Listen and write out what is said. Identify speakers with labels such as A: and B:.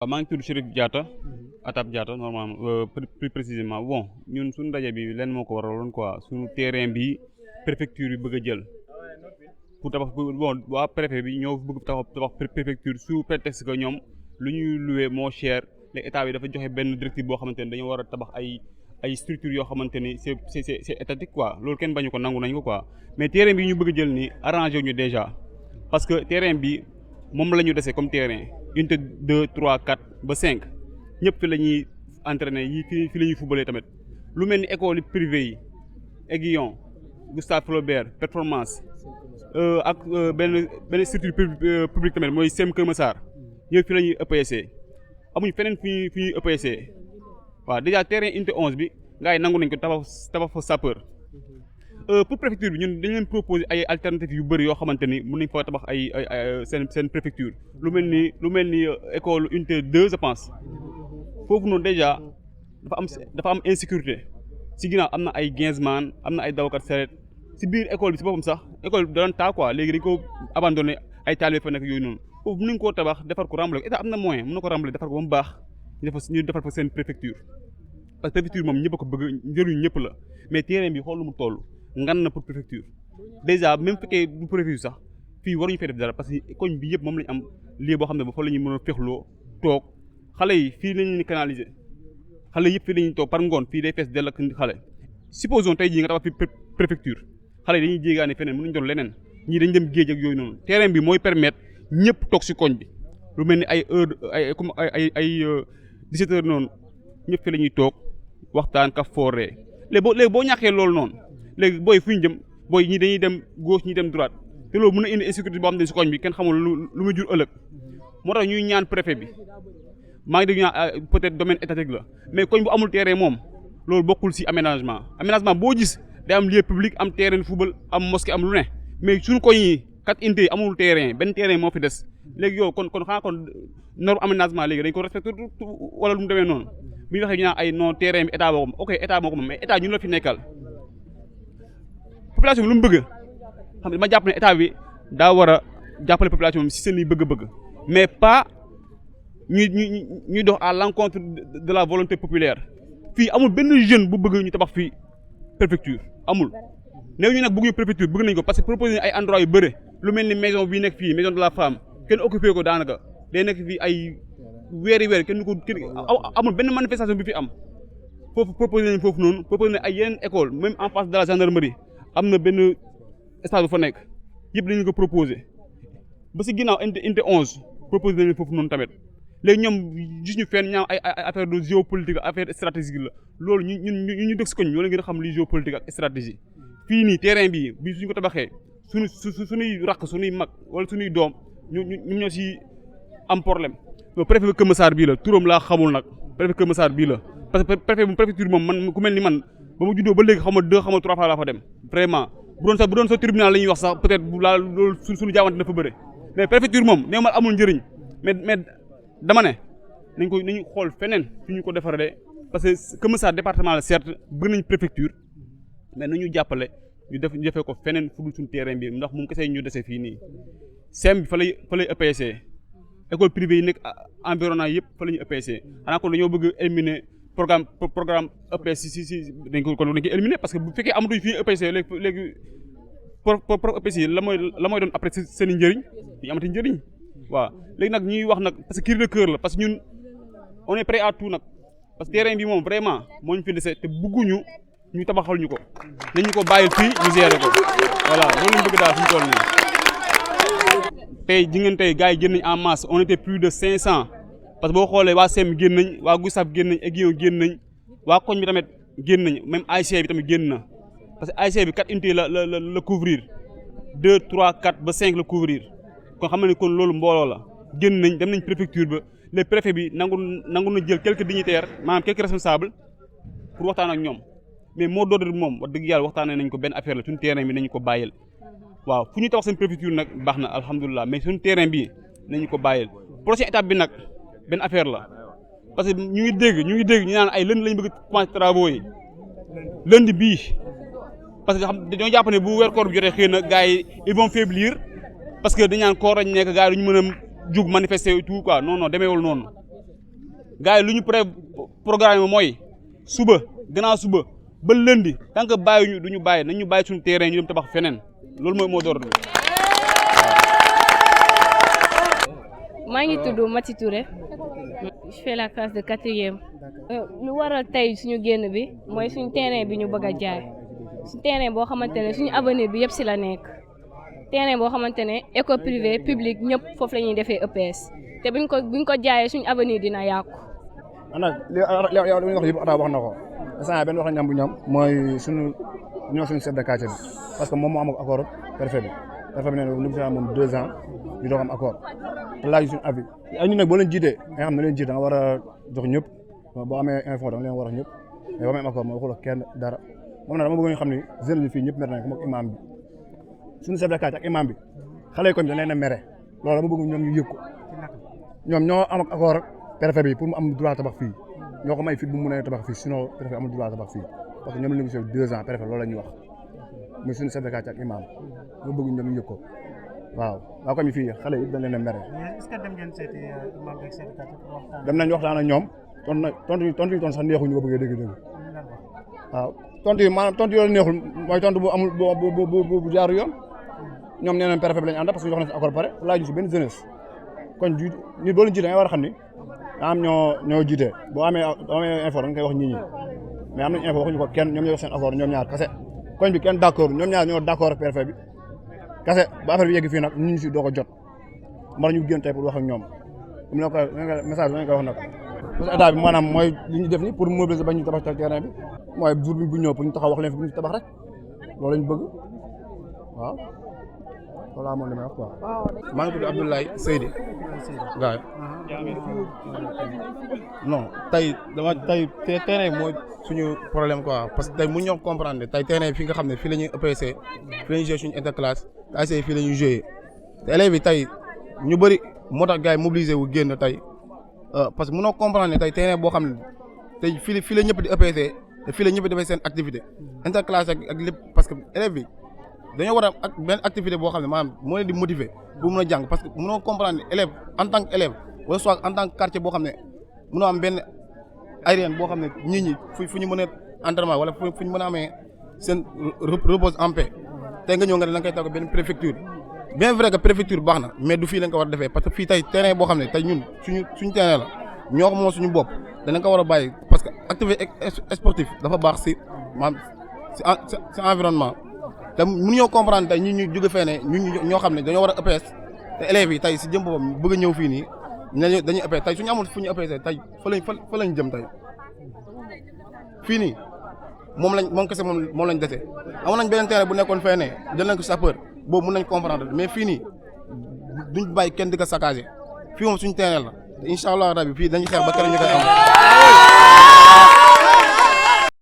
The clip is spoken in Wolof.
A: waaw maa ngi tudd Chérif Diatta Atap Diatta normalement plus précisément bon ñun suñu ndaje bi lenn moo ko waraloon quoi suñu terrain bi préfecture bi bëgg a jël pour tabax bon waa préfet bi ñoo bëgg tabax préfecture sous prétexte que ñoom lu ñuy loué moo cher les état bi dafa joxe benn directive boo xamante ni dañoo war a tabax ay structures yoo xamante ni c'est étatique quoi loolu kenn bañu ko nangu nañ ko quoi mais terrain bi ñu bëgg a jël nii arrangé ñu déjà parce que terrain bi moom la ñu dese comme terrain unité 2 3 4 ba 5 ñëpp fi la ñuy entraîner yi fi la ñuy footballé tamit lu mel ni école privée yi Aiguillon Gustave Flaubert Performance ak benn structure publique tamit mooy CEM Kër Massar ñëpp fi la ñuy EPC amuñu feneen fi ñuy EPC waaw déjà terrain unité 11 bi gars yi nangu nañ ko tabax fa sapeur pour préfecture bi ñun dañ leen proposer ay alternatives yu bëri yoo xamante ni mën nañ fa tabax ay seen préfecture lu mel ni école unité 2 je pense foofu noonu déjà dafa am insécurité si ginnaaw am na ay Gainsman am na ay dawkat saret si biir école bi si boppam sax école bi doon taa quoi léegi dañ ko abandonné ay taalibe fa nekk yooyu noonu foofu mën nañ koo tabax defar ko rembler état am na moyen mën na ko rembler defar ko ba mu baax ñu defar fa seen préfecture parce que préfecture moom ñëpp a ko bëgg njëriñu ñëpp la mais terrain bi xool lu mu toll ngan na pour préfecture déjà même fekkee du préfecture sax fii waruñu fay def dara parce que koñ bi yëpp moom lañ am lii boo xam ne ba fa la ñuy mën a féexloo toog xale yi fii lañ leen canaliser xale yëpp fii la ñuy toog par ngoon fii day fees dell ak xale supposons tey jii nga tabax fi préfecture xale yi dañuy jéegaane feneen mënuñ doon leneen ñii dañ dem géej ak yooyu noonu terrain bi mooy permettre ñëpp toog si koñ bi lu mel ni ay heure ay 17 heures noonu ñëpp fi la ñuy toog waxtaan ka fooree léegi boo ñàkkee loolu noonu léegi booy fu ñu jëm booy ñii dañuy dem gauche ñii dem droite te loolu mën na indi insécurité boo xam ne si koñ bi kenn xamul lu muy jur ëllëg moo tax ñuy ñaan préfet bi maa ngi dégg ñaan peut-être domaine étatique la mais koñ bu amul terrain moom loolu bokkul si aménagement boo gis day am lieu public am terrain football am mosquée am lu ne mais suñu koñ yi 4 unités amul terrain benn terrain moo fi des léegi yow kon xanaa kon norme aménagement léegi dañ ko respecté wala lu mu demee noonu bu ñu waxee ñu naan ay non terrain bi état boo ko ok état moo ko moom mais état ñun la fi nekkal population bi lu mu bëgg xam ne ma jàpp ne état bi daa war a jàppale population bi si seen i bëgg-bëgg mais pas ñuy dox à l'encontre de la volonté populaire fii amul benn jeune bu bëgg ñu tabax fii préfecture amul néew ñu nag bëgguñu préfecture bëgg nañ ko parce que proposé ay endroit yu bëre lu mel ni maison bii nekk fii maison de la femme kenn occupé ko daanaka day nekk fii ay weer kenn amul benn manifestation bi fi am foofu proposé nañ foofu noonu proposé nañ ay yeneen école même en face de la gendarmerie am na benn stade bu fa nekk yëpp dañu ko proposé ba si ginnaaw unité 11 proposé nañu foofu noonu tamit léegi ñoom gis ñu fenn ñaaw ay affaire de géopolitique affaire stratégique la loolu ñu dëkk si koñ ñoo leen gën a xam li géopolitique ak stratégie fii nii terrain bi suñu ko tabaxee suñuy rakk suñuy mag wala suñuy doom ñu ñoo si am problème loolu préfet Kër Massar bii la turam laa xamul nag préfet Kër Massar bii la parce que préfecture moom man ku mel ni man ba ma juddoo ba léegi xam nga 2 xam nga 3 fois laa fa dem vraiment bu doon sa tribunal la ñuy wax sax peut-être bu laa loolu suñu jaawante na fa bëre mais préfecture moom nee ma amul njëriñ mais dama ne nañu xool feneen fi ñu ko defaree parce que Kër Massar département la certes bëgg nañ préfecture mais nañu jàppale ñu defee ko feneen fu dul suñu terrain bi ndax moom kese ñu dese fii nii CEM bi fa lay EPC école privée yi nekk environnement yëpp fa la ñu EPC xanaa kon dañoo bëgg éliminer programme EPC si dañ ko éliminer parce que bu fekkee amatuñ fii EPC léegi pour EPC la mooy doon après seen i njëriñ ñu amati njëriñ waaw léegi nag ñuy wax nag parce que cri de cœur la parce que ñun on est prêt à tout nag parce que terrain bi moom vraiment moo ñu fi dese te bëgguñu ñu tabaxal ñu ko nañu ko bàyyil fii ñu gérer ko voilà loolu lañ bëgg daal fi ñu toll nii tey ji ngeen tey gars yi génn nañ en masse on était plus de 500 parce que boo xoolee waa CEM génn nañ waa Gustave génn nañ Aiguillon génn nañ waa koñ bi tamit génn nañ même ASC bi tamit génn na parce que ASC bi 4 unités la couvrir 2 3 4 ba 5 la couvrir kon xam na ne kon loolu mbooloo la génn nañ dem nañ préfecture ba les préfet bi nangu na jël quelques dignitaires maanaam quelques responsables pour waxtaan ak ñoom mais moo doon moom wax dëgg yàlla waxtaanee nañ ko benn affaire la suñu terrain bi nañu ko bàyyil waaw fu ñu tabax seen préfecture nag baax na alhamdulilah mais suñu terrain bi nañu ko bàyyil prochaine étape bi nag benn affaire la parce que ñu ngi dégg ñu naan ay lundi lañu bëgg commencer travaux yi lundi bii parce que xam dañoo jàpp ne bu weer koor bi jotee xëy na gars yi ils vont faiblir parce que dañu naan koor lañ nekk gars yi duñu mën a jug manifester tout quoi non demeewul noonu gars yi lu ñu programme mooy suba gannaaw suba ba lundi tant que bàyyi du ñu bàyyi nañ ñu bàyyi suñu terrain ñu dem tabax feneen loolu mooy moo door.
B: maa ngi tudd Mati Touré je fais la classe de 4e. lu waral tey suñu génn bi mooy suñu terrain bi ñu bëgg a jaay suñu terrain boo xamante ne suñu avenir bi yëpp si la nekk terrain boo xamante ne école privée publique ñëpp foofu la ñuy defee EPS te buñ ko jaayee suñu avenir dina yàqu.
C: ana li ñu wax yëpp Ata wax na ko instant benn wax ñam bu ñam mooy suñu chef de quartier bi parce que moom moo am accord préfet bi nee na négocié moom 2 ans ñu doog am accord te laaj suñu avis ay ñun nag boo leen jiitee nga xam ne leen jiite da nga war a jox ñëpp boo amee info da nga leen war a ñëpp mais boo amee accord moom waxuloo kenn dara moom nag dama bëgg ñu xam ni jeune bi fii ñëpp mer nañ ko moom imam bi suñu chef de quartier ak imam bi xale yi ko dañ leen a mere loolu dama bëgg ñoom ñu yëg ko ñoom ñoo am accord préfet bi pour mu am droit tabax fii ñoo ko may fit bu mu mënee tabax fii sinon préfet amul droit tabax fii parce que ñoom la ñu négocié 2 ans préfet loolu la ñuy wax muy suñu chef de quartier ak imam ñoo bëgg ñoom ñu yëg ko waaw waa ko mi fii xale yi dañ leen a mere.
D: est-ce que dem ngeen seeti imam ak chef de quartier pour waxtaan.
C: dem nañ waxtaan ak ñoom tontu yi sax neexuñu ko bëggee dégg-dégg waaw tontu yi maanaam tontu yooyu neexul mooy tontu bu amul bu jaaru yoon ñoom nee nañ préfet bi lañu ànd parce que jox nañ si accord pare laaju si benn jeunesse kon nit boo leen jiite da nga war a xam ni am ñoo jiite boo amee info da nga koy wax nit ñi mais am nañ info waxuñu ko kenn ñoom ñoo jox seen accord ñoom ñaar kase koñ bi kenn d'accord ñoom ñaar ñoo d'accord ak préfet bi kase ba affaire bi yegg fii nag ñu si doo ko jot mbar ñu génn tey pour wax ak ñoom mu ne ko message bi nañ koy wax nag parce que état bi maanaam mooy li ñu def ni pour mobiliser ba ñu tabax terrain bi mooy jour bi bu ñëw pour ñu taxaw wax leen fi bu ñu tabax rek loolu lañ bëgg waaw loolu amoon li may wax quoi. maa ngi tudd Abdoulaye Seydi gaay non tey terrain mooy suñu problème quoi parce que tey mu ñoo comprendre tey terrain fi nga xam ne fii la ñuy EPC fii la ñuy jouer suñu interclasse ASC fii la ñuy jouer te élèves yi tey ñu bëri moo tax gars yi mobilisé wu génn tey parce que mënoo comprendre ne tey terrain boo xam ne tey fii la ñëpp di EPC te fii la ñëpp di defee seen activité interclasse ak lépp parce que élèves yi dañoo war a ak benn activité boo xam ne maanaam moo leen di motiver pour mën a jàng parce que mënoo comprendre élève en tant que élève wala soit en tant que quartier boo xam ne mënoo am benn aérien boo xam ne nit ñi fu ñu mën a entraînement wala fu ñu mën a amee seen repose en paix tey nga ñëw nga ne da nga koy teg benn préfecture bien vrai que préfecture baax na mais du fii lañ ko war a defee parce que fii tey terrain boo xam ne tey ñun suñu terrain la ñoo ko moom suñu bopp danañ ko war a bàyyi parce que activité sportive dafa baax si maanaam si environnement te mënuñoo comprendre tey ñu jóge fee ne ñoo xam ne dañoo war a EPS te élèves yi tey si jëm boppam bëgg a ñëw fii nii dañuy EPS tey suñu amul fu ñu EPS tey fa lañ jëm tey fii nii moom kese moom lañ dese amoon nañ beneen terrain bu nekkoon fee ne jël nañ ko sapeur boobu mën nañ comprendre mais fii nii duñ bàyyi kenn di ko saccagé fii moom suñu terrain la te incha allah rabi fii dañuy xeex ba keneen ñu koy am.